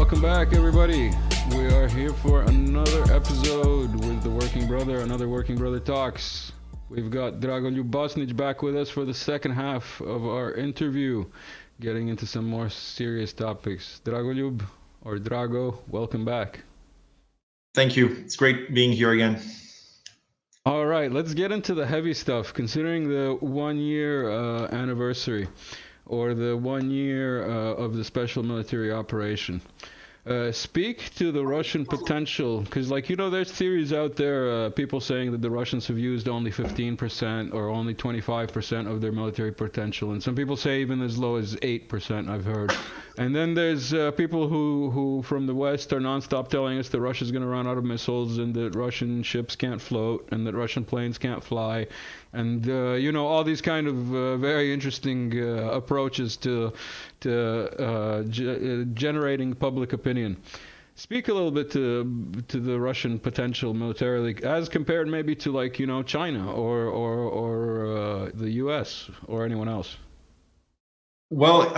Welcome back, everybody. We are here for another episode with the Working Brother, another Working Brother Talks. We've got Drago Bosnić back with us for the second half of our interview, getting into some more serious topics. Dragoljub, or Drago, welcome back. Thank you. It's great being here again. All right, let's get into the heavy stuff. Considering the 1 year anniversary, or the 1 year of the special military operation. Speak to the Russian potential, because there's theories out there, people saying that the Russians have used only 15% or only 25% of their military potential, and some people say even as low as 8%, I've heard. And then there's people who from the West are nonstop telling us that Russia's going to run out of missiles, and that Russian ships can't float, and that Russian planes can't fly, and all these kind of very interesting approaches to generating public opinion. Speak a little bit to the Russian potential militarily, as compared maybe to China or the U.S. or anyone else. Well,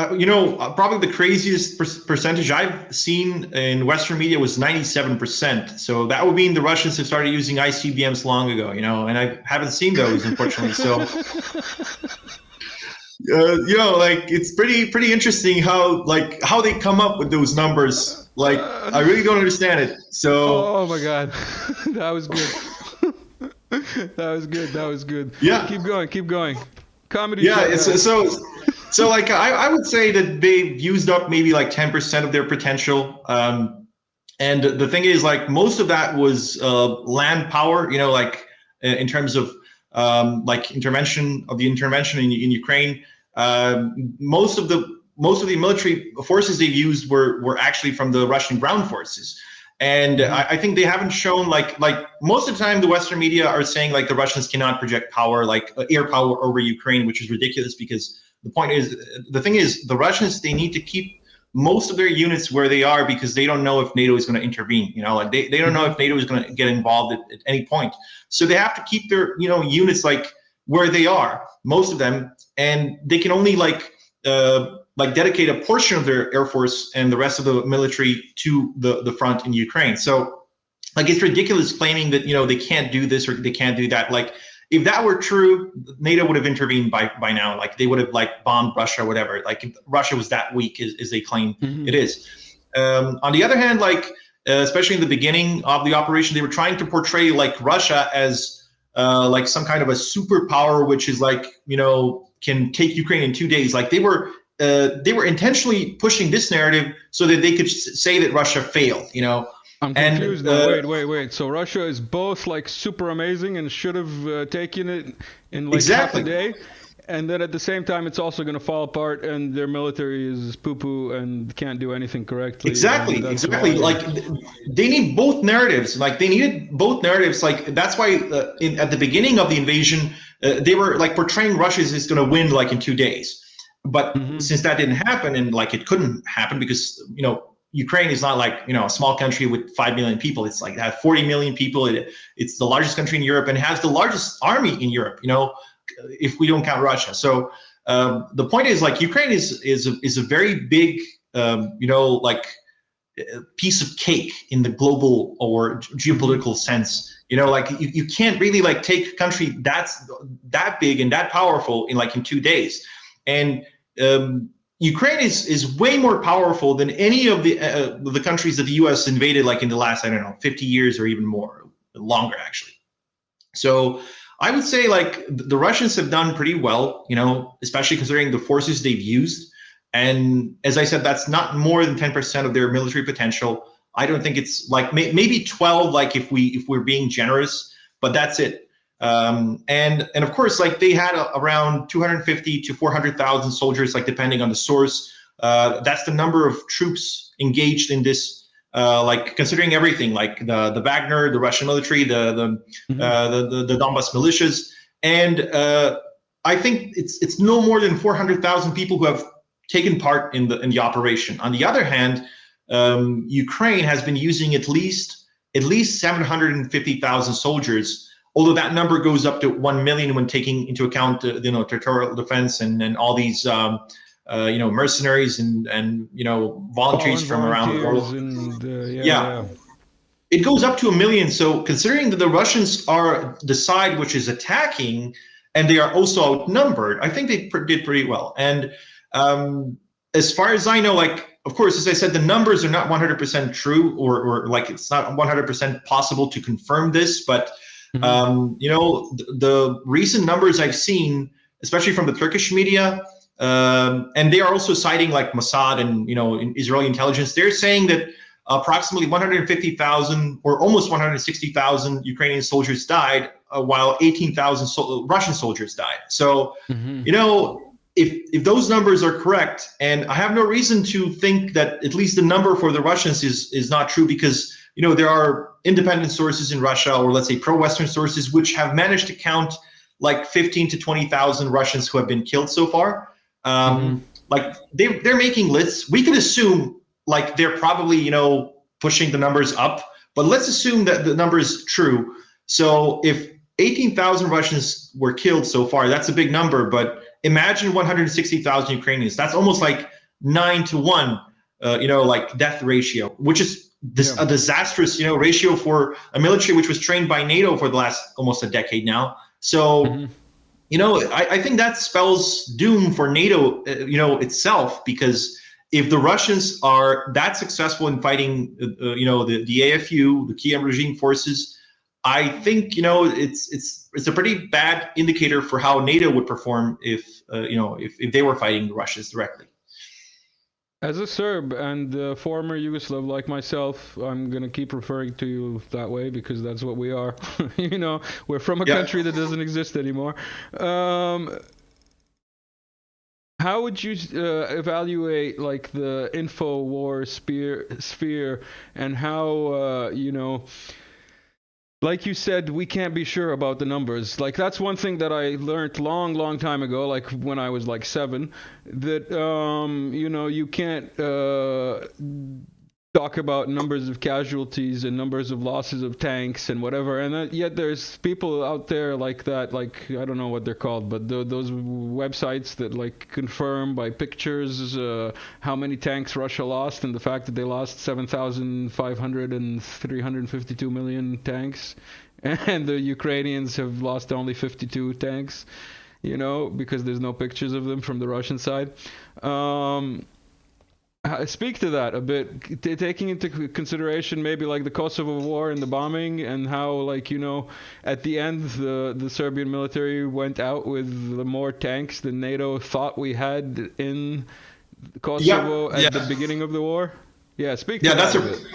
probably the craziest percentage I've seen in Western media was 97%. So that would mean the Russians have started using ICBMs long ago, and I haven't seen those, unfortunately. So, it's pretty interesting how they come up with those numbers. I really don't understand it. So. Oh my God, that was good. That was good. Yeah. Keep going. Comedy. Yeah. So I would say that they've used up maybe 10% of their potential. And the thing is, most of that was land power, in terms of intervention in Ukraine. Most of the military forces they've used were actually from the Russian ground forces. And I think they haven't shown most of the time the Western media are saying the Russians cannot project power, air power over Ukraine, which is ridiculous, because the thing is the Russians, they need to keep most of their units where they are, because they don't know if NATO is going to intervene. They don't know if NATO is going to get involved at any point. So they have to keep their units where they are, most of them, and they can only dedicate a portion of their air force and the rest of the military to the front in Ukraine. So it's ridiculous claiming that they can't do this or they can't do that. If that were true, NATO would have intervened by now. They would have bombed Russia or whatever. If Russia was that weak as they claim it is. On the other hand, especially in the beginning of the operation, they were trying to portray Russia as some kind of a superpower, which is can take Ukraine in 2 days. They were intentionally pushing this narrative so that they could say that Russia failed. I'm confused now. Wait. So Russia is both super amazing and should have taken it in exactly. half a day, and then at the same time it's also going to fall apart, and their military is poo-poo and can't do anything correctly. Exactly. They need both narratives. They needed both narratives. That's why at the beginning of the invasion, they were portraying Russia is going to win in 2 days. But since that didn't happen, and it couldn't happen because Ukraine is not a small country with 5 million people. It's they have 40 million people. It's the largest country in Europe and has the largest army in Europe. If we don't count Russia. So the point is Ukraine is a very big piece of cake in the global or geopolitical sense. You can't really take a country that's that big and that powerful in 2 days. And Ukraine is way more powerful than any of the countries that the U.S. invaded in the last 50 years or even more, longer actually. So I would say the Russians have done pretty well, especially considering the forces they've used. And as I said, that's not more than 10% of their military potential. I don't think it's maybe 12, if we're being generous, but that's it. And of course, they had around 250 to 400,000 soldiers, depending on the source. That's the number of troops engaged in this, considering everything, the Wagner, the Russian military, the Donbas militias. And I think it's no more than 400,000 people who have taken part in the operation. On the other hand, Ukraine has been using at least 750,000 soldiers, although that number goes up to 1 million when taking into account territorial defense and all these mercenaries and volunteers from around the world. And, yeah. It goes up to 1 million. So considering that the Russians are the side which is attacking, and they are also outnumbered, I think they did pretty well. And as far as I know, like, of course, as I said, the numbers are not 100% true, or like it's not 100% possible to confirm this. But the recent numbers I've seen, especially from the Turkish media, and they are also citing like Mossad and Israeli intelligence. They're saying that approximately 150,000 or almost 160,000 Ukrainian soldiers died, while 18,000 Russian soldiers died. So, if those numbers are correct, and I have no reason to think that at least the number for the Russians is not true, because there are independent sources in Russia, or let's say pro-Western sources, which have managed to count like 15 to 20,000 Russians who have been killed so far. Like they're making lists. We can assume like they're probably pushing the numbers up, but let's assume that the number is true. So if 18,000 Russians were killed so far, that's a big number. But imagine 160,000 Ukrainians. That's almost like 9-to-1, like death ratio, which is a disastrous ratio for a military which was trained by NATO for the last almost a decade now. So I think that spells doom for NATO itself, because if the Russians are that successful in fighting, the AFU, the Kiev regime forces, I think it's a pretty bad indicator for how NATO would perform if they were fighting the Russians directly. As a Serb and former Yugoslav like myself, I'm gonna keep referring to you that way because that's what we are. We're from a country that doesn't exist anymore. How would you evaluate like the info war sphere and how like you said, we can't be sure about the numbers. Like that's one thing that I learned long time ago, like when I was like 7, that you can't talk about numbers of casualties and numbers of losses of tanks and whatever, and yet there's people out there like that, like I don't know what they're called, but those websites that like confirm by pictures how many tanks Russia lost, and the fact that they lost 7,500 and 352 million tanks, and the Ukrainians have lost only 52 tanks, because there's no pictures of them from the Russian side. Speak to that a bit, taking into consideration maybe like the Kosovo war and the bombing, and how like at the end the Serbian military went out with more tanks than NATO thought we had in Kosovo at the beginning of the war. Speak to that a bit.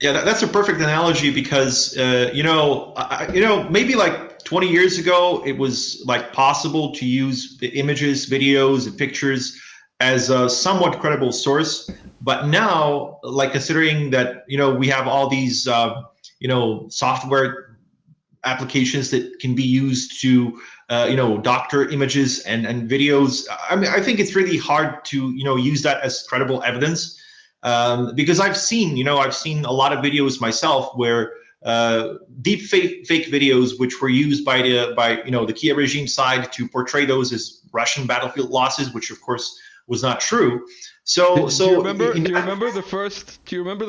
That's a perfect analogy, because maybe like 20 years ago it was like possible to use the images, videos, and pictures as a somewhat credible source. But now, like considering that we have all these software applications that can be used to doctor images and videos, I mean, I think it's really hard to use that as credible evidence, because I've seen a lot of videos myself where deep fake videos which were used by the Kiev regime side to portray those as Russian battlefield losses, which of course was not true. Do you remember the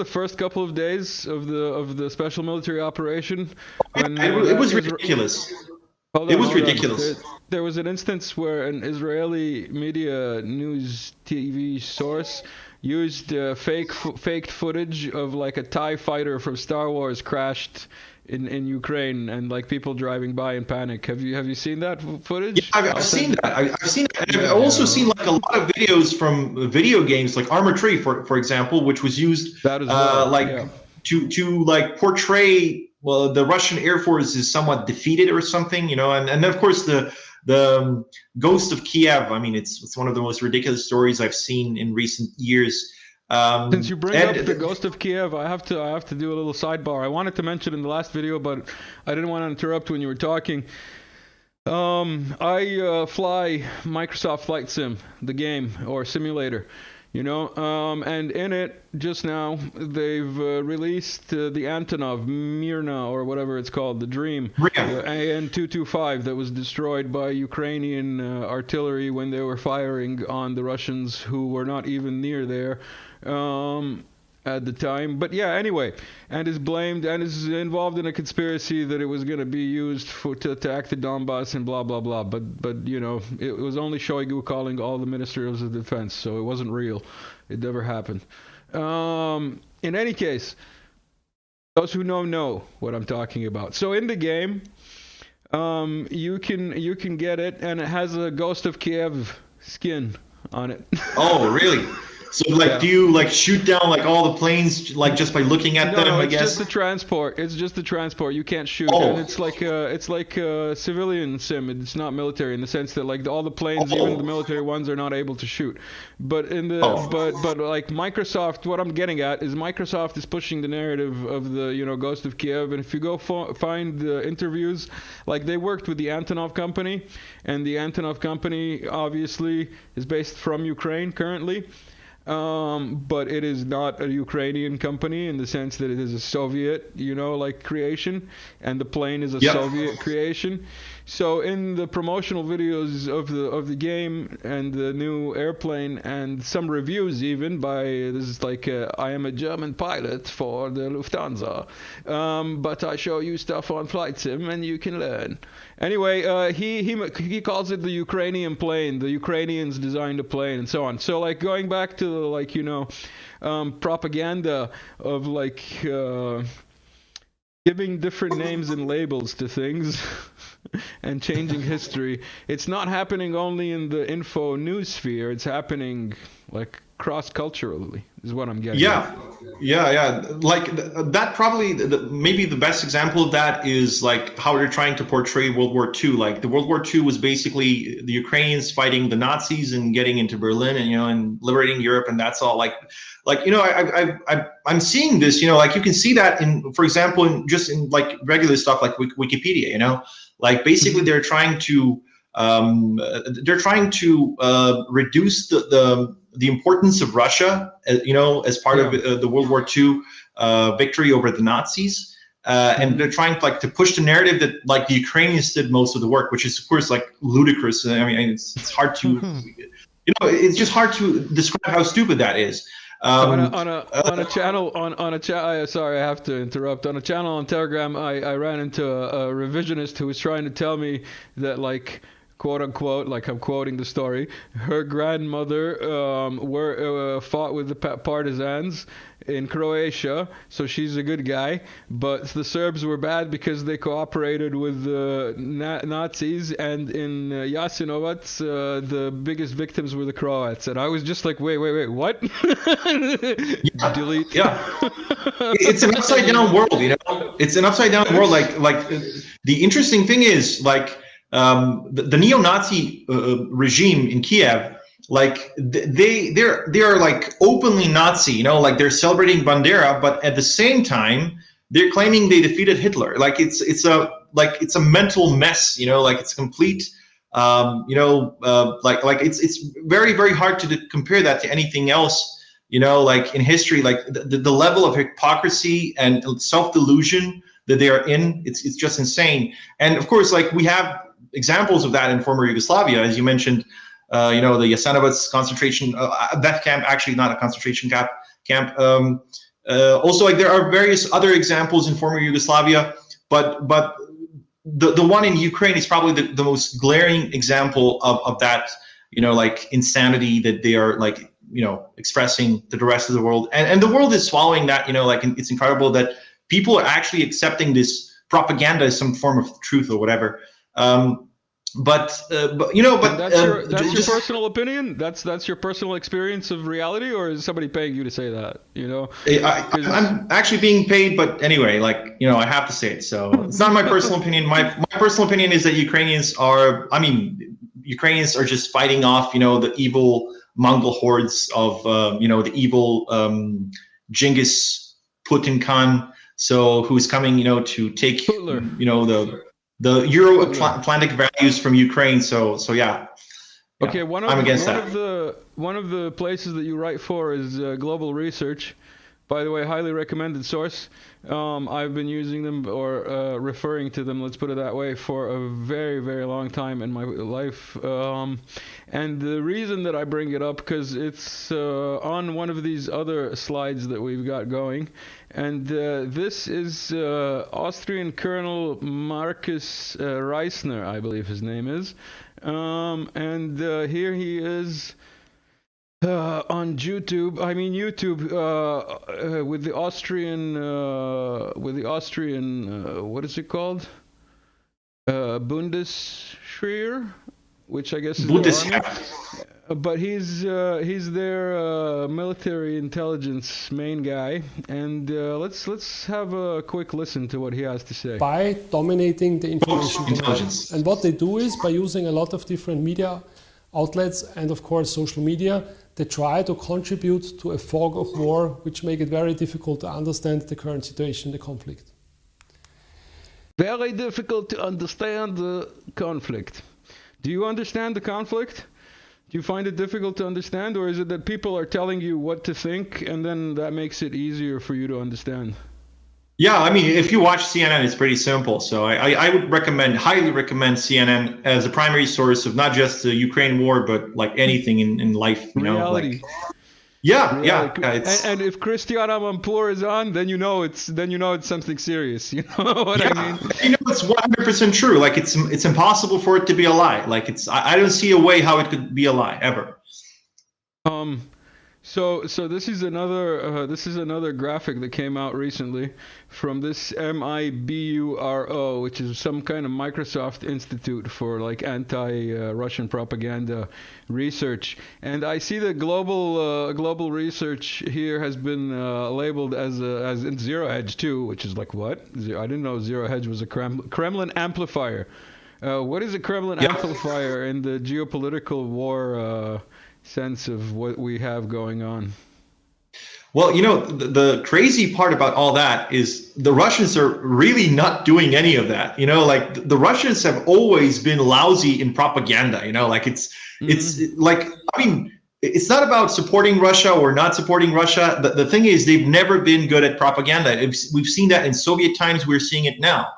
first couple of days of the special military operation? When it was ridiculous. It was ridiculous. There was an instance where an Israeli media news TV source used faked footage of like a TIE fighter from Star Wars crashed in Ukraine, and like people driving by in panic. Have you seen that footage? Yeah, I've seen that. I've seen it. And I've also seen like a lot of videos from video games, like Armor Tree, for example, which was used to like portray the Russian Air Force is somewhat defeated or something, and then of course the Ghost of Kiev. I mean, it's one of the most ridiculous stories I've seen in recent years. Since you bring up the Ghost of Kiev, I have to do a little sidebar. I wanted to mention in the last video, but I didn't want to interrupt when you were talking. I fly Microsoft Flight Sim, the game or simulator. you know. And in it, just now, they've released the Antonov Mirna, or whatever it's called, the Dream, the AN-225 that was destroyed by Ukrainian artillery when they were firing on the Russians, who were not even near there at the time. But yeah, anyway, and is blamed and is involved in a conspiracy that it was going to be used to attack the Donbass and blah blah blah. But you know, it was only Shoigu calling all the ministers of defense, so it wasn't real. It never happened. In any case, those who know what I'm talking about. So in the game, you can get it, and it has a Ghost of Kiev skin on it. Oh, really? So, like, do you, like, shoot down, like, all the planes, like, just by looking at them, I guess? No, it's just the transport. It's just the transport. You can't shoot. And it's like a civilian sim. It's not military in the sense that, like, all the planes, even the military ones, are not able to shoot. But in the but like Microsoft, what I'm getting at is Microsoft is pushing the narrative of the, you know, Ghost of Kiev. And if you go find the interviews, like, they worked with the Antonov company, and the Antonov company obviously is based from Ukraine currently. But it is not a Ukrainian company in the sense that it is a Soviet, you know, like, creation, and the plane is a Soviet creation. So in the promotional videos of the game and the new airplane, and some reviews even by, this is like, I am a German pilot for the Lufthansa, but I show you stuff on Flight Sim and you can learn. Anyway, he calls it the Ukrainian plane. The Ukrainians designed a plane and so on. So, like, going back to the, like, you know, propaganda of, like, giving different names and labels to things and changing history. It's not happening only in the info news sphere. It's happening, like, cross-culturally, is what I'm getting. Yeah. Like, that probably, maybe the best example of that is, like, how they're trying to portray World War II. Like, the World War II was basically the Ukrainians fighting the Nazis and getting into Berlin and, you know, and liberating Europe, and that's all. Like, you know, I'm seeing this, you know, like, you can see that in, for example, in just in, like, regular stuff like Wikipedia, you know, like, basically they're trying to reduce the importance of Russia, you know, as part of the World War II victory over the Nazis, and they're trying to, like, to push the narrative that, like, the Ukrainians did most of the work, which is, of course, like, ludicrous. I mean, it's hard to, you know, it's just hard to describe how stupid that is. On a channel sorry, I have to interrupt. On a channel on Telegram, I ran into a revisionist who was trying to tell me that, like, quote unquote, like, I'm quoting the story, her grandmother fought with the partisans in Croatia, so she's a good guy, but the Serbs were bad because they cooperated with the Nazis, and in Jasenovac, the biggest victims were the Croats. And I was just like, wait, what? Delete. Yeah. It's an upside down world, you know? It's an upside down world. Like the interesting thing is, like, the neo-Nazi regime in Kiev, like, they're like openly Nazi, you know, like, they're celebrating Bandera, but at the same time they're claiming they defeated Hitler. Like, it's a mental mess, you know, like, it's complete, you know, like it's very, very hard to compare that to anything else, you know, like, in history. Like, the level of hypocrisy and self-delusion that they are in, it's just insane. And of course, like, we have examples of that in former Yugoslavia, as you mentioned, you know, the Jasenovac concentration death camp, actually not a concentration camp. Also, like, there are various other examples in former Yugoslavia, but the one in Ukraine is probably the most glaring example of that, you know, like, insanity that they are, like, you know, expressing to the rest of the world, and the world is swallowing that, you know, like, it's incredible that people are actually accepting this propaganda as some form of truth or whatever. But you know, but that's your personal opinion. That's your personal experience of reality, or is somebody paying you to say that? You know, I'm actually being paid, but anyway, like, you know, I have to say it. So it's not my personal opinion. My personal opinion is that Ukrainians are just fighting off, you know, the evil Mongol hordes of, you know, the evil Genghis Putin Khan. So who's coming, you know, to take, Hitler, you know, the Euro-Atlantic values from Ukraine. So yeah. Okay, I'm against that. One of the places that you write for is Global Research. By the way, highly recommended source. I've been using them or referring to them, let's put it that way, for a very, very long time in my life. And the reason that I bring it up, because it's on one of these other slides that we've got going. And this is Austrian Colonel Markus Reisner, I believe his name is. And here he is. On YouTube, with the Austrian, what is it called? Bundeswehr, which I guess is the army. But he's their military intelligence main guy, and let's have a quick listen to what he has to say. By dominating the information intelligence, and what they do is by using a lot of different media outlets and of course social media. They try to contribute to a fog of war, which make it very difficult to understand the current situation, the conflict. Very difficult to understand the conflict. Do you understand the conflict? Do you find it difficult to understand, or is it that people are telling you what to think and then that makes it easier for you to understand? Yeah, I mean, if you watch CNN, it's pretty simple. So I would highly recommend CNN as a primary source of not just the Ukraine war, but like anything in life. Reality. And if Christiane Amanpour is on, then you know it's something serious. You know what I mean? It's 100% true. Like it's impossible for it to be a lie. Like I don't see a way how it could be a lie ever. So this is another graphic that came out recently from this MIBURO, which is some kind of Microsoft Institute for like anti-Russian propaganda research. And I see that global research here has been labeled as in Zero Hedge too, which is like what? I didn't know Zero Hedge was a Kremlin amplifier. What is a Kremlin amplifier in the geopolitical war sense of what we have going on? Well, the crazy part about all that is the Russians are really not doing any of that. Like the Russians have always been lousy in propaganda. It's like, I mean, it's not about supporting Russia or not supporting Russia. The thing is, they've never been good at propaganda. We've seen that in Soviet times. We're seeing it now.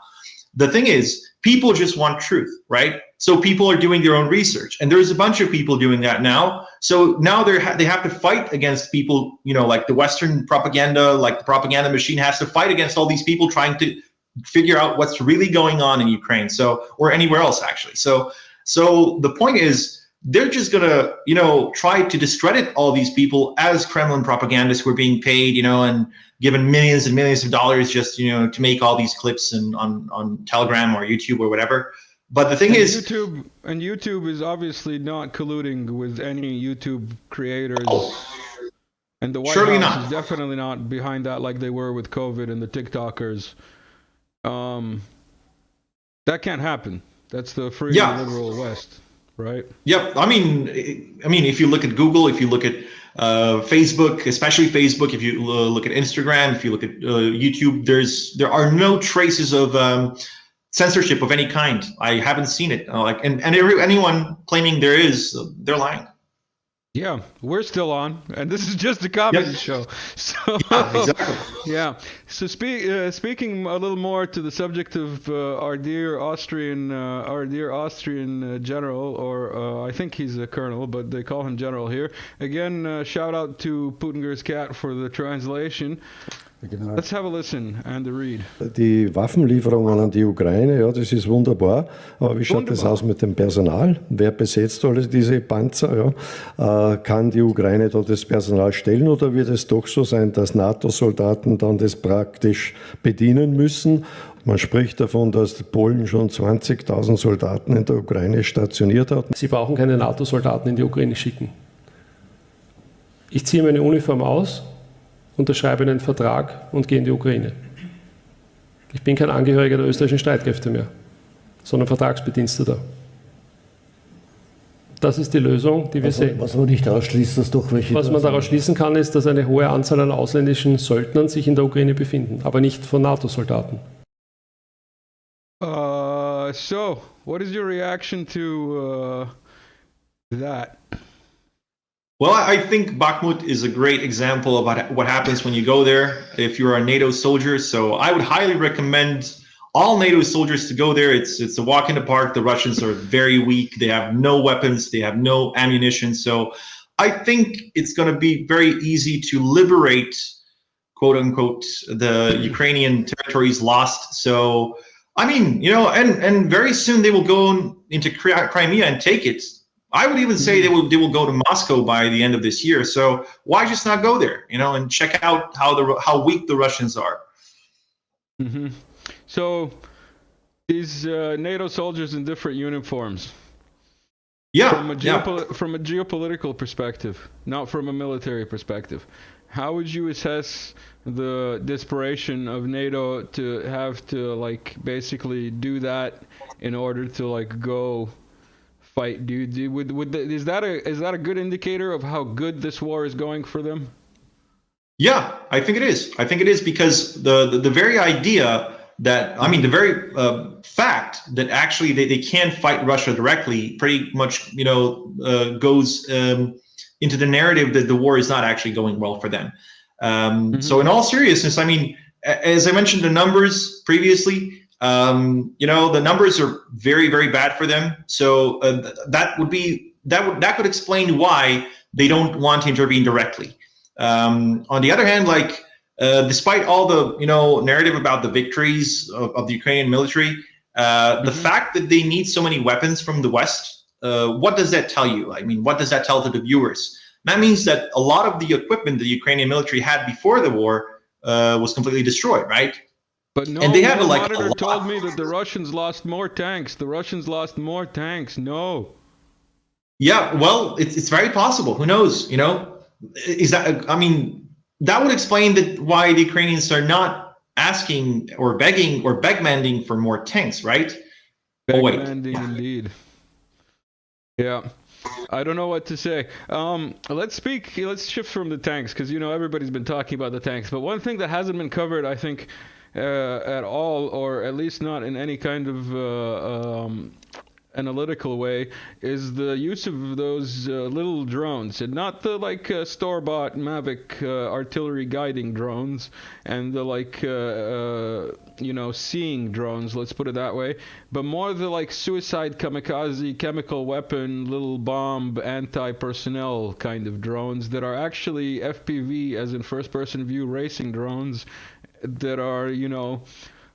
The thing is, people just want truth, right? So people are doing their own research, and there's a bunch of people doing that now. So now they have to fight against people, like the Western propaganda, like the propaganda machine has to fight against all these people trying to figure out what's really going on in Ukraine, or anywhere else actually. So the point is, they're just gonna, try to discredit all these people as Kremlin propagandists who are being paid, and given millions and millions of dollars just, to make all these clips on Telegram or YouTube or whatever. But the thing is, YouTube is obviously not colluding with any YouTube creators. And the White House is definitely not behind that like they were with COVID and the TikTokers. That can't happen. That's the free liberal West, right? Yep. I mean, if you look at Google, if you look at Facebook, especially Facebook, if you look at Instagram, if you look at YouTube, there are no traces of censorship of any kind. I haven't seen it. Anyone claiming there is, they're lying. Yeah, we're still on, and this is just a comedy show. So, exactly. Yeah. So speaking a little more to the subject of our dear Austrian general, or I think he's a colonel, but they call him general here. Again, shout out to Putinger's cat for the translation. Genau. Let's have a listen and a read. Die Waffenlieferungen an die Ukraine, ja, das ist wunderbar. Aber wie schaut das aus mit dem Personal? Wer besetzt alle diese Panzer? Ja? Kann die Ukraine dort das Personal stellen, oder wird es doch so sein, dass NATO-Soldaten dann das praktisch bedienen müssen? Man spricht davon, dass Polen schon 20.000 Soldaten in der Ukraine stationiert hat. Sie brauchen keine NATO-Soldaten in die Ukraine schicken. Ich ziehe meine Uniform aus, unterschreibe einen Vertrag und gehe in die Ukraine. Ich bin kein Angehöriger der österreichischen Streitkräfte mehr, sondern Vertragsbediensteter. Das ist die Lösung, die wir sehen. Was man nicht ausschließt, dass doch welche. Was man daraus schließen kann, ist, dass eine hohe Anzahl an ausländischen Söldnern sich in der Ukraine befinden, aber nicht von NATO-Soldaten. So, what is your reaction to that? Well, I think Bakhmut is a great example about what happens when you go there if you're a NATO soldier. So I would highly recommend all NATO soldiers to go there. It's a walk in the park. The Russians are very weak. They have no weapons. They have no ammunition. So I think it's going to be very easy to liberate, quote unquote, the Ukrainian territories lost. So, I mean, you know, and very soon they will go into Crimea and take it. I would even say they will go to Moscow by the end of this year. So why just not go there, you know, and check out how weak the Russians are. Mm-hmm. So these NATO soldiers in different uniforms. Yeah. From a geopolitical perspective, not from a military perspective, how would you assess the desperation of NATO to have to like basically do that in order to like go fight? Is that a good indicator of how good this war is going for them? Yeah, I think it is. I think it is because the very idea that, I mean, the very fact that actually they can fight Russia directly pretty much, you know, goes into the narrative that the war is not actually going well for them. So in all seriousness, I mean, as I mentioned the numbers previously, you know, the numbers are very, very bad for them. So that could explain why they don't want to intervene directly. On the other hand, like, despite all the, you know, narrative about the victories of the Ukrainian military, the fact that they need so many weapons from the West, what does that tell you? I mean, what does that tell to the viewers? That means that a lot of the equipment the Ukrainian military had before the war was completely destroyed, right? But no, and they had, like, monitor told me that the Russians lost more tanks. The Russians lost more tanks. No. Yeah, well, it's very possible. Who knows? You know, is that? I mean, that would explain that why the Ukrainians are not asking or begging or begmanding for more tanks, right? Begmanding, indeed. Yeah. I don't know what to say. Let's shift from the tanks, because, you know, everybody's been talking about the tanks. But one thing that hasn't been covered, I think, at all, or at least not in any kind of analytical way, is the use of those little drones, and not the like store-bought Mavic artillery guiding drones and the like you know, seeing drones, let's put it that way, but more the like suicide kamikaze chemical weapon little bomb anti-personnel kind of drones that are actually FPV, as in first-person view racing drones, that are, you know,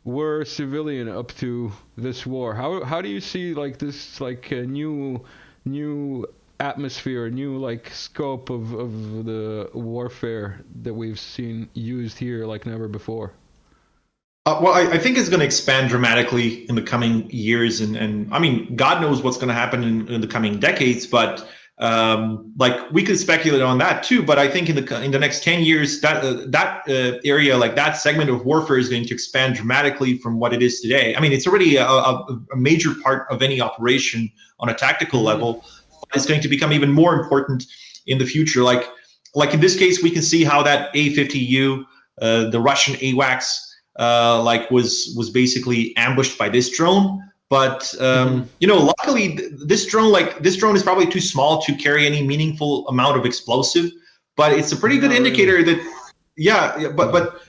were civilian up to this war. How do you see like this like a new atmosphere, new like scope of the warfare that we've seen used here like never before? Well, I think it's going to expand dramatically in the coming years, and I mean, God knows what's going to happen in the coming decades, but like, we could speculate on that too. But I think in the next 10 years, that area, like that segment of warfare, is going to expand dramatically from what it is today. I mean, it's already a major part of any operation on a tactical level. But it's going to become even more important in the future. Like in this case, we can see how that A-50U, the Russian AWACS, like was basically ambushed by this drone. But you know, luckily this drone is probably too small to carry any meaningful amount of explosive. But it's a pretty good indicator that, but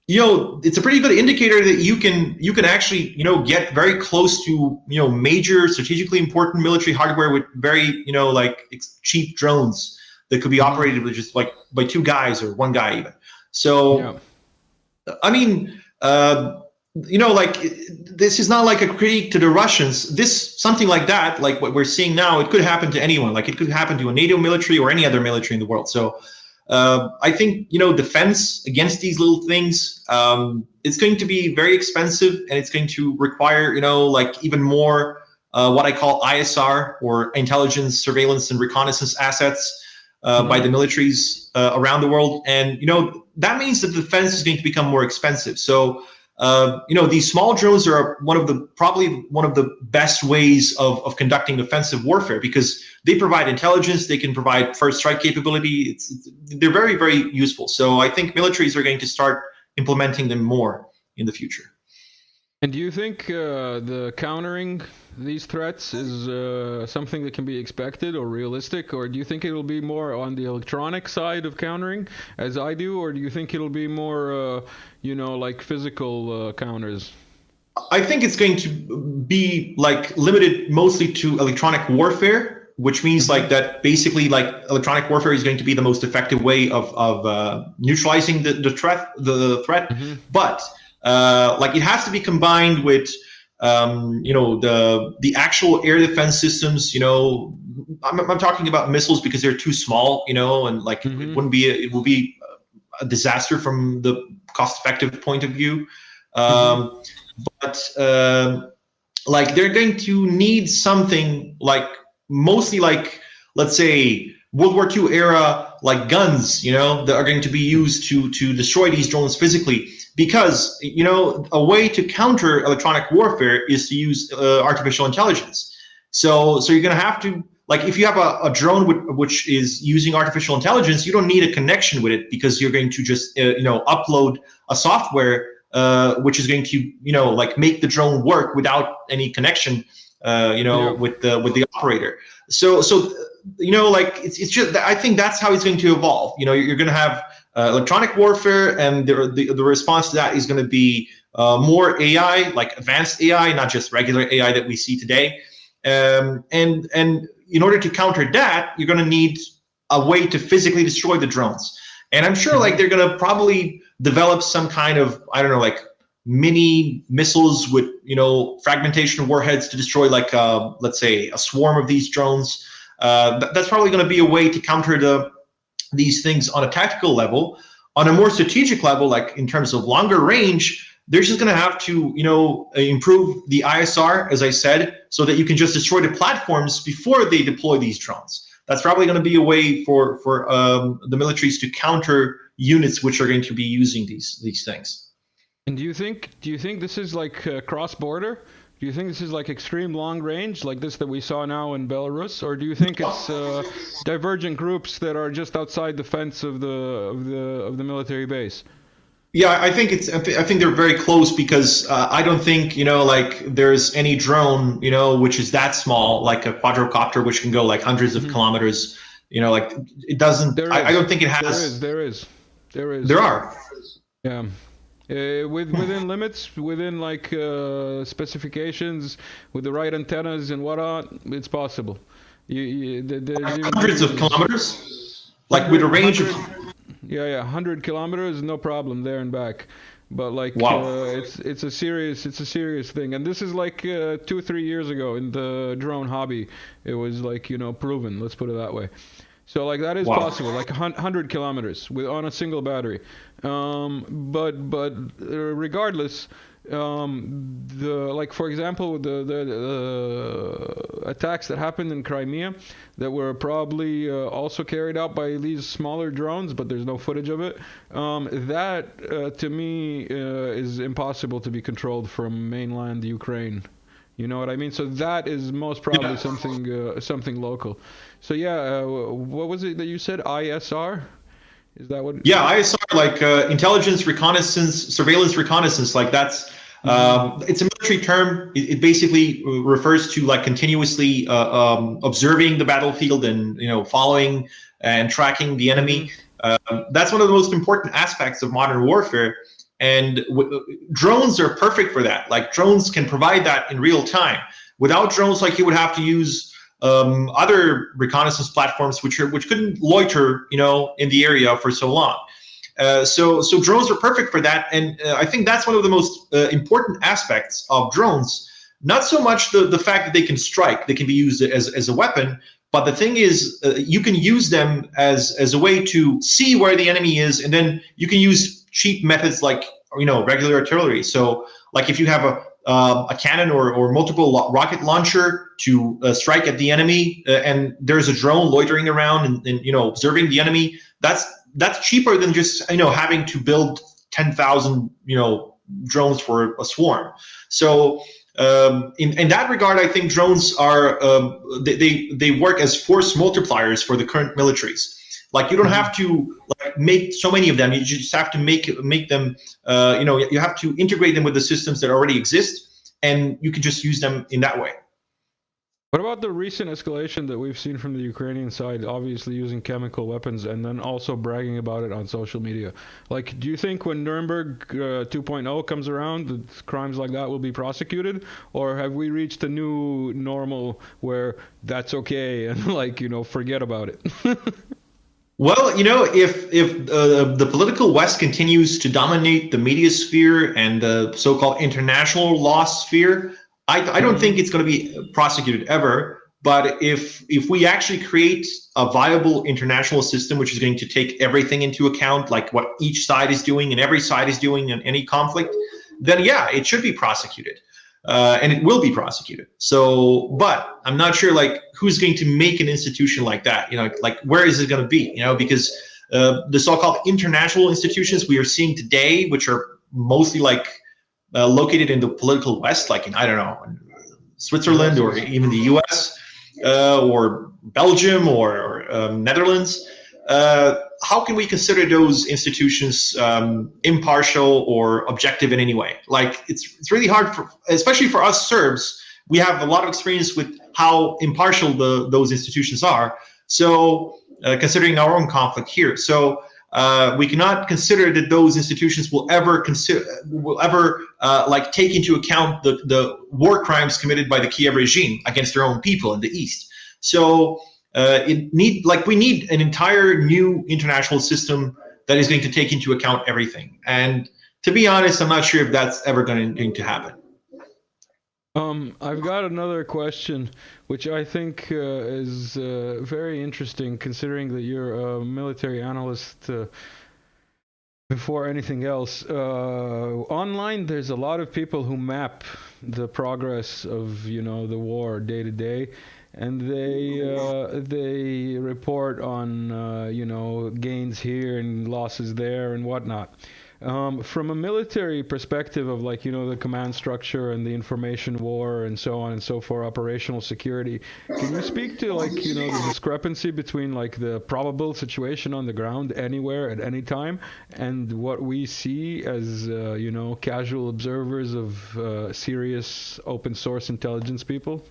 you know, it's a pretty good indicator that you can actually, you know, get very close to, you know, major strategically important military hardware with very, you know, like cheap drones that could be operated with just like by two guys or one guy even. So, I mean, you know, like, this is not like a critique to the Russians. Something like that, like what we're seeing now, it could happen to anyone. Like, it could happen to a NATO military or any other military in the world. So I think, you know, defense against these little things, it's going to be very expensive, and it's going to require, you know, like even more what I call ISR, or intelligence, surveillance, and reconnaissance assets by the militaries around the world. And, you know, that means that defense is going to become more expensive. So, you know, these small drones are probably one of the best ways of conducting offensive warfare, because they provide intelligence, they can provide first strike capability. They're very, very useful. So I think militaries are going to start implementing them more in the future. And do you think the countering these threats is something that can be expected or realistic, or do you think it'll be more on the electronic side of countering, as I do, or do you think it'll be more, like physical counters? I think it's going to be like limited mostly to electronic warfare, which means like that basically like electronic warfare is going to be the most effective way of neutralizing the threat. Mm-hmm. But like it has to be combined with the actual air defense systems. I'm talking about missiles because they're too small, and like it will be a disaster from the cost-effective point of view. But like they're going to need something like mostly like, let's say, World War II era like guns, that are going to be used to destroy these drones physically. Because, a way to counter electronic warfare is to use artificial intelligence. So you're going to have to, like, if you have a drone which is using artificial intelligence, you don't need a connection with it because you're going to just, upload a software which is going to, like make the drone work without any connection, with the operator. So like it's just, I think that's how it's going to evolve. You're going to have electronic warfare, and the response to that is going to be more AI, like advanced AI, not just regular AI that we see today. And in order to counter that, you're going to need a way to physically destroy the drones. And I'm sure like they're going to probably develop some kind of, I don't know, like mini missiles with, fragmentation warheads to destroy like, let's say, a swarm of these drones. That's probably going to be a way to counter these things on a tactical level. On a more strategic level, like in terms of longer range, they're just going to have to, improve the ISR, as I said, so that you can just destroy the platforms before they deploy these drones. That's probably going to be a way for the militaries to counter units which are going to be using these things. And do you think this is like cross-border? Do you think this is like extreme long range, like this that we saw now in Belarus, or do you think it's divergent groups that are just outside the fence of the military base? Yeah, I think they're very close because I don't think like there's any drone which is that small, like a quadrocopter which can go like hundreds of kilometers. Like it doesn't. I don't think it has. There is. There are. Yeah. Within limits, within like specifications, with the right antennas and whatnot, it's possible. Hundreds of kilometers, like with a range of. Yeah, 100 kilometers, no problem there and back. But like, wow. It's a serious thing, and this is like 2-3 years ago in the drone hobby. It was like proven. Let's put it that way. So like that is possible, like 100 kilometers on a single battery. But regardless, like for example, the attacks that happened in Crimea that were probably also carried out by these smaller drones, but there's no footage of it. That to me is impossible to be controlled from mainland Ukraine. You know what I mean? So that is most probably something local. So yeah, what was it that you said? ISR? Is that what? Yeah, ISR, like intelligence, reconnaissance, surveillance, reconnaissance. Like that's it's a military term. It basically refers to like continuously observing the battlefield and following and tracking the enemy. That's one of the most important aspects of modern warfare. And drones are perfect for that. Like drones can provide that in real time. Without drones, like you would have to use other reconnaissance platforms which couldn't loiter, in the area for so long. So drones are perfect for that, and I think that's one of the most important aspects of drones. Not so much the fact that they can strike; they can be used as a weapon. But the thing is, you can use them as a way to see where the enemy is, and then you can use cheap methods like regular artillery. So like if you have a cannon or multiple rocket launcher to strike at the enemy, and there's a drone loitering around and observing the enemy, that's cheaper than just having to build 10,000 drones for a swarm. So in that regard, I think drones are they work as force multipliers for the current militaries. Like you don't have to like make so many of them. You just have to make them. You have to integrate them with the systems that already exist, and you can just use them in that way. What about the recent escalation that we've seen from the Ukrainian side, obviously using chemical weapons and then also bragging about it on social media? Like, do you think when Nuremberg 2.0 comes around, that crimes like that will be prosecuted? Or have we reached a new normal where that's okay and, like, forget about it? Well, if the political West continues to dominate the media sphere and the so-called international law sphere, I don't think it's going to be prosecuted ever. But if we actually create a viable international system, which is going to take everything into account, like what each side is doing and every side is doing in any conflict, then yeah, it should be prosecuted, and it will be prosecuted. So, but I'm not sure like who's going to make an institution like that. Like where is it going to be? Because the so-called international institutions we are seeing today, which are mostly like located in the political West, like in, I don't know, Switzerland or even the US or Belgium or Netherlands, how can we consider those institutions impartial or objective in any way? Like it's really hard, especially for us Serbs. We have a lot of experience with how impartial those institutions are. So considering our own conflict here. So we cannot consider that those institutions will ever like take into account the war crimes committed by the Kiev regime against their own people in the East. So we need an entire new international system that is going to take into account everything. And to be honest, I'm not sure if that's ever going to happen. I've got another question, which I think is very interesting, considering that you're a military analyst before anything else. Online, there's a lot of people who map the progress of, the war day to day, and they report on, gains here and losses there and whatnot. From a military perspective of the command structure and the information war and so on and so forth, operational security, can you speak to the discrepancy between the probable situation on the ground anywhere at any time and what we see as casual observers of serious open source intelligence people?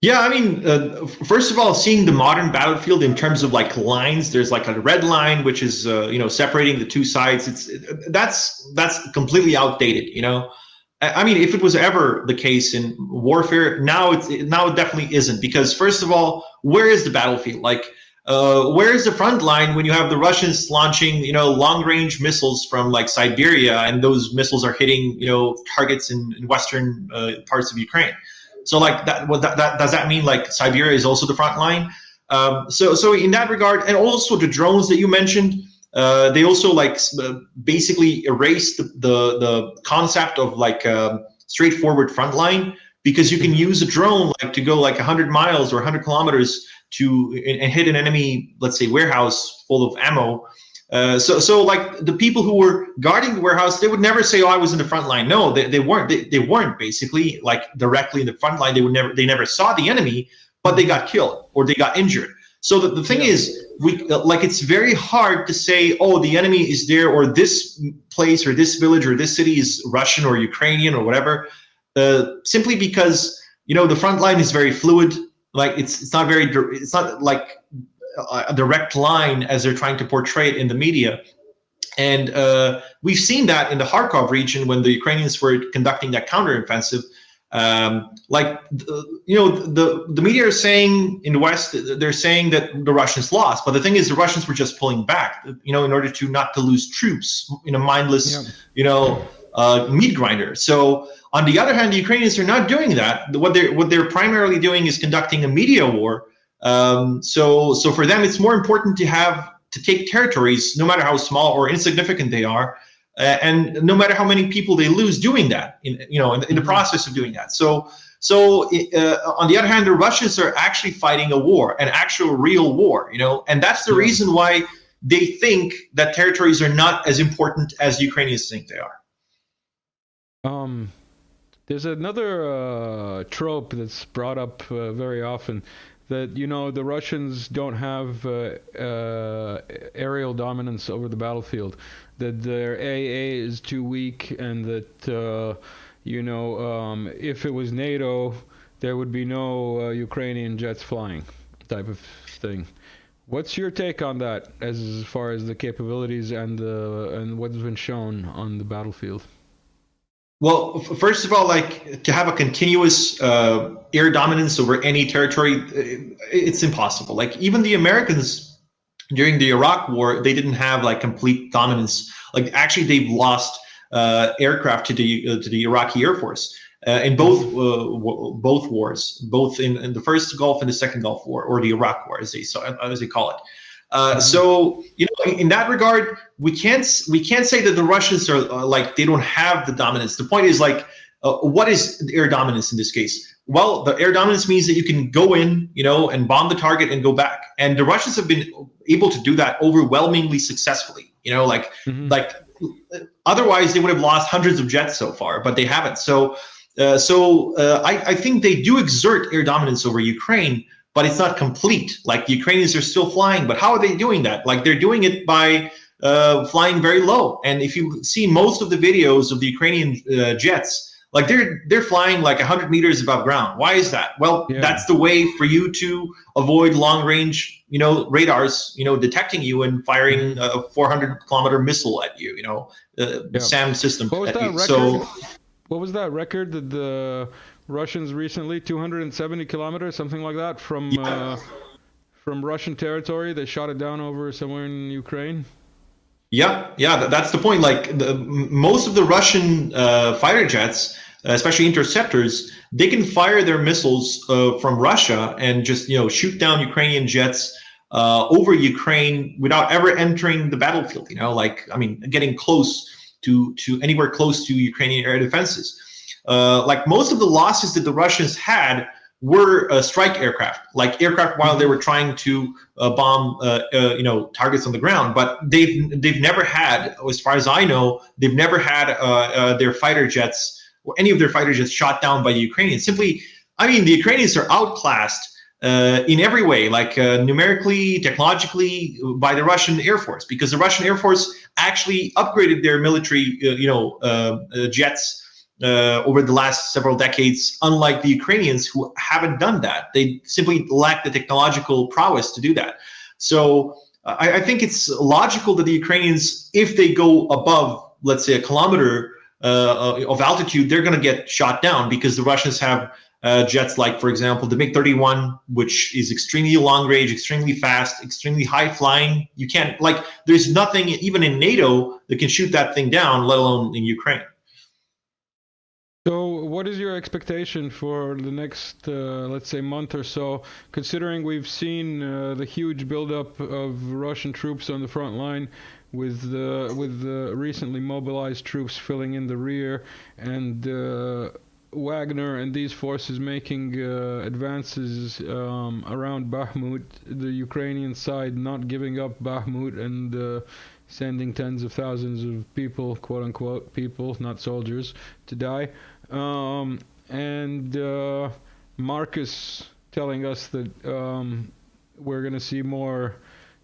Yeah, I mean, first of all, seeing the modern battlefield in terms of lines, there's a red line which is separating the two sides. That's completely outdated. I mean, if it was ever the case in warfare, now it definitely isn't, because first of all, where is the battlefield? Where is the front line when you have the Russians launching long-range missiles from Siberia, and those missiles are hitting targets in western parts of Ukraine? So does that mean Siberia is also the front line? So in that regard, and also the drones that you mentioned, they also basically erase the concept of straightforward front line, because you can use a drone to go 100 miles or 100 kilometers and hit an enemy, let's say, warehouse full of ammo. So the people who were guarding the warehouse, they would never say, "Oh, I was in the front line." No, they weren't. They weren't basically directly in the front line. They never saw the enemy, but they got killed or they got injured. So the thing is, it's very hard to say, "Oh, the enemy is there," or this place or this village or this city is Russian or Ukrainian or whatever, simply because the front line is very fluid. It's not a direct line as they're trying to portray it in the media. And we've seen that in the Kharkov region when the Ukrainians were conducting that counteroffensive. The media are saying in the West, they're saying that the Russians lost, but the thing is, the Russians were just pulling back, in order not to lose troops in a mindless, meat grinder. So on the other hand, the Ukrainians are not doing that. What they're primarily doing is conducting a media war. So for them, it's more important to take territories, no matter how small or insignificant they are, and no matter how many people they lose doing that, in the process of doing that. So on the other hand, the Russians are actually fighting a war, an actual real war, and that's the reason why they think that territories are not as important as Ukrainians think they are. There's another trope that's brought up very often, that, you know, the Russians don't have aerial dominance over the battlefield, that their AA is too weak, and that, you know, if it was NATO, there would be no Ukrainian jets flying, type of thing. What's your take on that, as far as the capabilities and what's been shown on the battlefield? Well, first of all, like, to have a continuous air dominance over any territory, it's impossible. Like, even the Americans during the Iraq War, they didn't have like complete dominance. Like, actually, they've lost aircraft to the Iraqi Air Force in both wars, both in the first Gulf and the second Gulf War, or the Iraq War, as they call it. So, you know, in that regard, we can't say that the Russians are like, they don't have the dominance. The point is, like, what is the air dominance in this case? Well, the air dominance means that you can go in, you know, and bomb the target and go back. And the Russians have been able to do that overwhelmingly successfully. You know, like otherwise they would have lost hundreds of jets so far, but they haven't. So I think they do exert air dominance over Ukraine, but it's not complete. Like, the Ukrainians are still flying, but how are they doing that? Like, they're doing it by flying very low. And if you see most of the videos of the Ukrainian jets, like, they're flying like 100 meters above ground. Why is that? Well, that's the way for you to avoid long range, you know, radars, you know, detecting you and firing a 400-kilometer missile at you, you know, SAM system. What was that record? So, what was that record that the Russians recently, 270 kilometers, something like that, from Russian territory? They shot it down over somewhere in Ukraine. Yeah, that's the point. Like, most of the Russian fighter jets, especially interceptors, they can fire their missiles from Russia and just, you know, shoot down Ukrainian jets over Ukraine without ever entering the battlefield. You know, like, I mean, getting close to anywhere close to Ukrainian air defenses. Like, most of the losses that the Russians had were strike aircraft, like aircraft while they were trying to bomb, you know, targets on the ground. But they've never had, as far as I know, they've never had their fighter jets, or any of their fighter jets, shot down by the Ukrainians. Simply, I mean, the Ukrainians are outclassed in every way, like numerically, technologically, by the Russian Air Force, because the Russian Air Force actually upgraded their military, you know, jets over the last several decades, unlike the Ukrainians, who haven't done that. They simply lack the technological prowess to do that. So I think it's logical that the Ukrainians, if they go above, let's say, a kilometer of altitude, they're going to get shot down, because the Russians have jets like, for example, the MiG-31, which is extremely long range, extremely fast, extremely high flying. You can't, like, there's nothing even in NATO that can shoot that thing down, let alone in Ukraine. So what is your expectation for the next, let's say, month or so, considering we've seen the huge buildup of Russian troops on the front line, with the recently mobilized troops filling in the rear, and Wagner and these forces making advances around Bakhmut, the Ukrainian side not giving up Bakhmut and sending tens of thousands of people, quote unquote people, not soldiers, to die. And Markus telling us that we're going to see more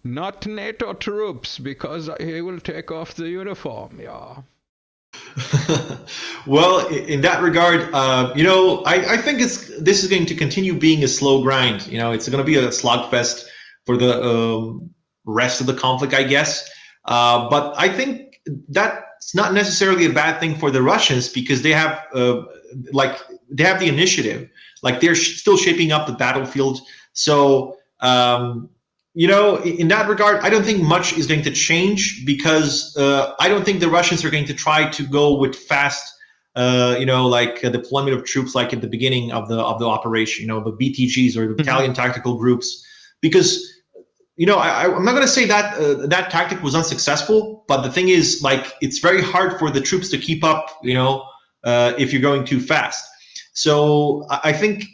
not NATO troops because he will take off the uniform. Yeah. Well, in that regard, you know, I think this is going to continue being a slow grind. You know, it's going to be a slugfest for the rest of the conflict, I guess. But I think that's not necessarily a bad thing for the Russians, because they have they have the initiative. Like, they're still shaping up the battlefield. So you know, in that regard, I don't think much is going to change, because I don't think the Russians are going to try to go with fast, you know, like deployment of troops like at the beginning of the operation. You know, the BTGs or the battalion tactical groups, because, you know, I'm not going to say that that tactic was unsuccessful, but the thing is, like, it's very hard for the troops to keep up, you know, if you're going too fast. So I think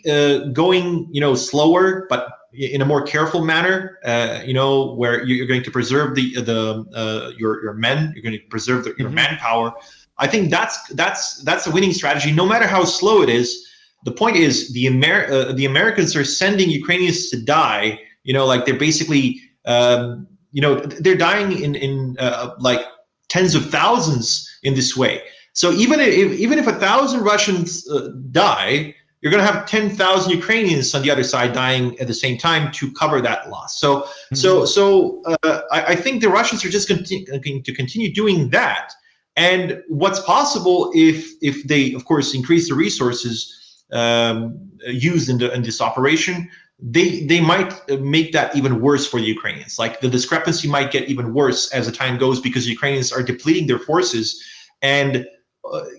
going, you know, slower, but in a more careful manner, you know, where you're going to preserve your men, you're going to preserve your manpower. I think that's a winning strategy, no matter how slow it is, The point is the Americans are sending Ukrainians to die. Like they're basically, they're dying in like tens of thousands in this way. So even if 1,000 Russians die, you're going to have 10,000 Ukrainians on the other side dying at the same time to cover that loss. So I think the Russians are just going to continue doing that. And what's possible if they, of course, increase the resources used in this operation, they might make that even worse for the Ukrainians. Like the discrepancy might get even worse as the time goes, because the Ukrainians are depleting their forces, and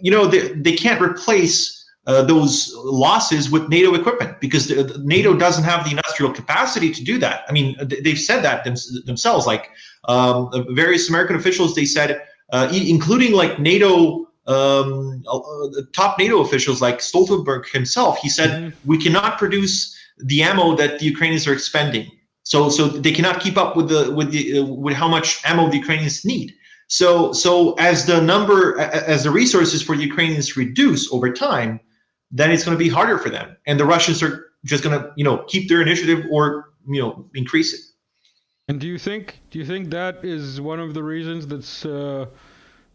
they can't replace those losses with NATO equipment, because NATO doesn't have the industrial capacity to do that. I mean, they've said that themselves. Like various American officials, they said, including like NATO. Top NATO officials like Stoltenberg himself, he said, we cannot produce the ammo that the Ukrainians are expending. So they cannot keep up with how much ammo the Ukrainians need. So as the resources for the Ukrainians reduce over time, then it's going to be harder for them, and the Russians are just going to keep their initiative or increase it. And do you think that is one of the reasons that's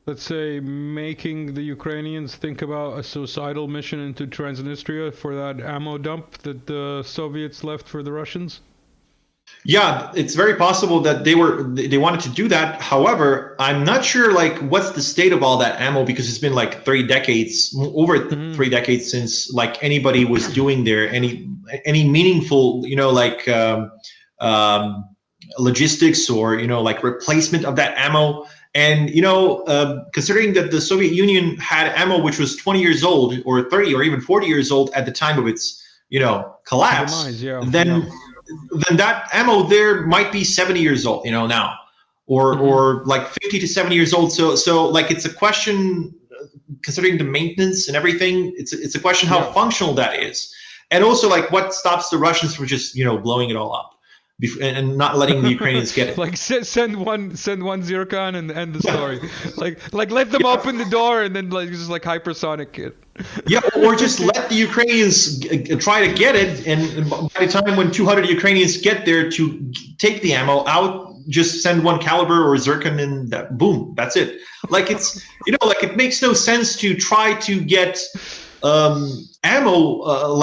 let's say making the Ukrainians think about a suicidal mission into Transnistria for that ammo dump that the Soviets left for the Russians? Yeah, it's very possible that they wanted to do that. However, I'm not sure like what's the state of all that ammo, because it's been like 3 decades, over 3 decades since like anybody was doing there any meaningful logistics or like replacement of that ammo. And considering that the Soviet Union had ammo which was 20 years old or 30 or even 40 years old at the time of its collapse, then that ammo there might be 70 years old now, or like 50 to 70 years old. So like it's a question, considering the maintenance and everything, it's a question how functional that is, and also like what stops the Russians from just blowing it all up and not letting the Ukrainians get it. Like send one Zircon and end the story. like let them open the door and then like just like hypersonic it. Yeah, or just let the Ukrainians try to get it, and by the time when 200 Ukrainians get there to take the ammo out, just send one caliber or Zircon and that, boom, that's it. Like it's like it makes no sense to try to get ammo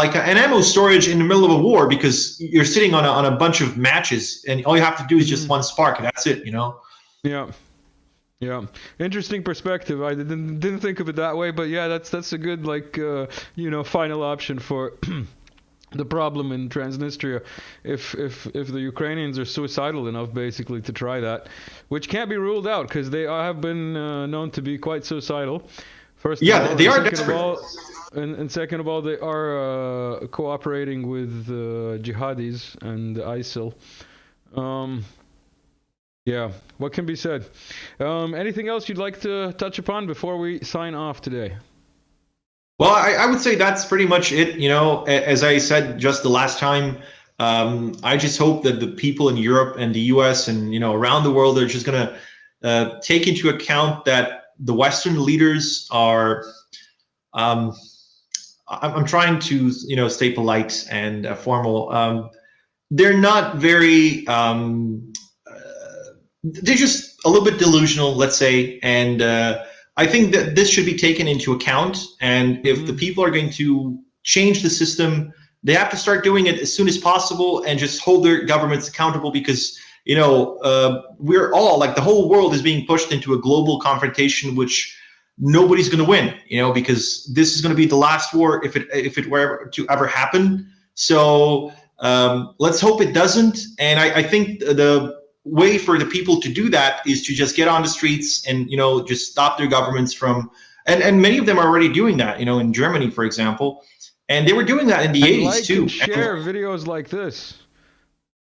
like an ammo storage in the middle of a war, because you're sitting on a bunch of matches and all you have to do is just one spark and that's it. Yeah, interesting perspective. I didn't think of it that way, but yeah, that's a good like final option for the problem in Transnistria. If the Ukrainians are suicidal enough, basically, to try that, which can't be ruled out because they have been known to be quite suicidal. First, of all, they are desperate. And second of all, they are cooperating with jihadis and ISIL. Yeah, what can be said? Anything else you'd like to touch upon before we sign off today? Well, I would say that's pretty much it. As I said just the last time, I just hope that the people in Europe and the US and around the world are just going to take into account that the Western leaders are. I'm trying to stay polite and formal. They're not very. They're just a little bit delusional, let's say, and I think that this should be taken into account. And if the people are going to change the system, they have to start doing it as soon as possible and just hold their governments accountable, because we're all, like, the whole world is being pushed into a global confrontation, which nobody's going to win, because this is going to be the last war if it were to ever happen. So let's hope it doesn't. And I think the way for the people to do that is to just get on the streets and just stop their governments from, and many of them are already doing that, in Germany, for example, and they were doing that in the 80s too. And share videos like this.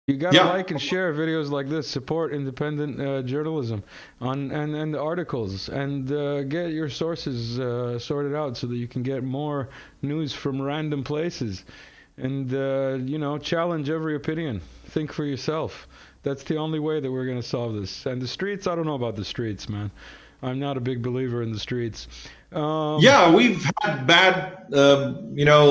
You gotta like and share videos like this. Support independent journalism and articles, and get your sources sorted out so that you can get more news from random places, and challenge every opinion. Think for yourself. That's the only way that we're going to solve this. And the streets, I don't know about the streets, man. I'm not a big believer in the streets. Yeah, we've had bad,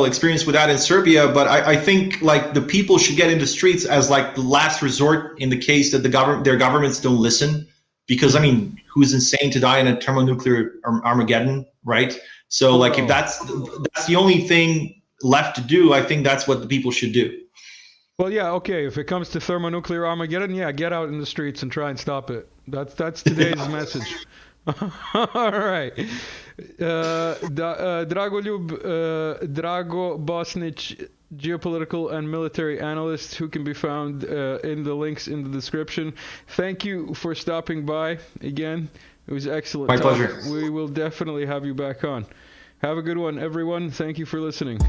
experience with that in Serbia, but I think like the people should get into streets as like the last resort in the case that their governments don't listen. Because I mean, who's insane to die in a thermonuclear Armageddon, right? So like if that's the only thing left to do, I think that's what the people should do. Well, yeah, okay. If it comes to thermonuclear Armageddon, yeah, get out in the streets and try and stop it. That's today's message. All right. Drago Bosnić, geopolitical and military analyst, who can be found in the links in the description. Thank you for stopping by again. It was excellent. My pleasure. We will definitely have you back on. Have a good one, everyone. Thank you for listening.